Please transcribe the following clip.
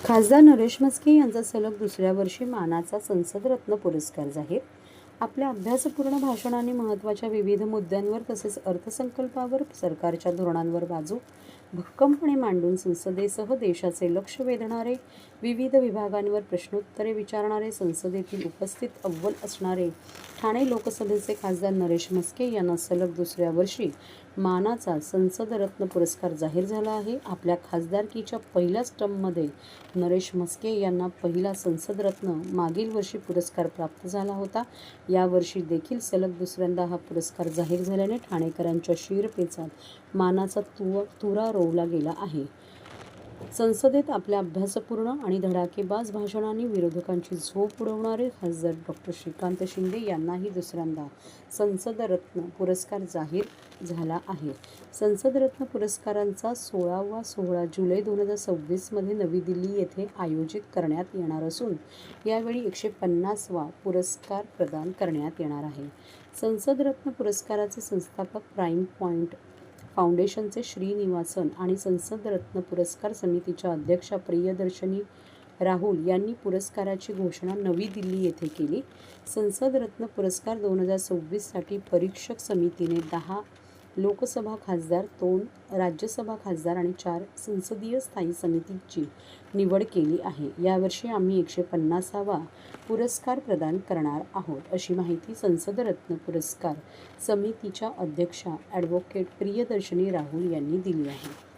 खासदार नरेश म्हस्के यांचा सलग दुसऱ्या वर्षी मानाचा संसदरत्न पुरस्कार जाहीर. आपल्या अभ्यासपूर्ण भाषणांनी महत्त्वाच्या विविध मुद्द्यांवर तसेच अर्थसंकल्पावर, सरकारच्या धोरणांवर बाजू भक्कमपणे मांडून संसदेसह देशाचे लक्ष वेधणारे, विविध विभागांवर प्रश्नोत्तरे विचारणारे, संसदेतील उपस्थित अव्वल असणारे ठाणे लोकसभेचे खासदार नरेश म्हस्के यांना सलग दुसऱ्या वर्षी मानाचा संसदरत्न पुरस्कार जाहीर झाला आहे. आपल्या खासदारकीच्या पहिल्याच टर्ममध्ये नरेश म्हस्के यांना पहिला संसदरत्न मागील वर्षी पुरस्कार प्राप्त झाला होता. यावर्षी देखील सलग दुसऱ्यांदा हा पुरस्कार जाहीर झाल्याने ठाणेकरांच्या शिरपेचात मानाचा तुरा रोवला गेला आहे. संसदेत आपल्या अभ्यासपूर्ण आणि धडाकेबाज भाषणांनी विरोधकांची झोप उडवणारे खासदार डॉ. श्रीकांत शिंदे यांनाही दुसऱ्यांदा संसदरत्न पुरस्कार जाहीर झाला आहे. संसदरत्न पुरस्कारांचा 16वा सोहळा जुलै 2026 मध्ये नवी दिल्ली येथे आयोजित करण्यात येणार असून यावेळी 150वा पुरस्कार प्रदान करण्यात येणार आहे. संसदरत्न पुरस्काराचे संस्थापक प्राईम पॉईंट फाउंडेशनचे श्रीनिवासन आणि संसदरत्न पुरस्कार समितीच्या अध्यक्षा प्रियदर्शनी राहुल यांनी पुरस्काराची घोषणा नवी दिल्ली येथे केली. संसदरत्न पुरस्कार 2026 साठी परीक्षक समितीने 10 लोकसभा खासदार, 2 राज्यसभा खासदार आणि 4 संसदीय स्थायी समितीची निवड केली आहे. यावर्षी आम्ही 150वा पुरस्कार प्रदान करणार आहोत, अशी माहिती संसदरत्न पुरस्कार समितीच्या अध्यक्षा ॲडव्होकेट प्रियदर्शनी राहुल यांनी दिली आहे.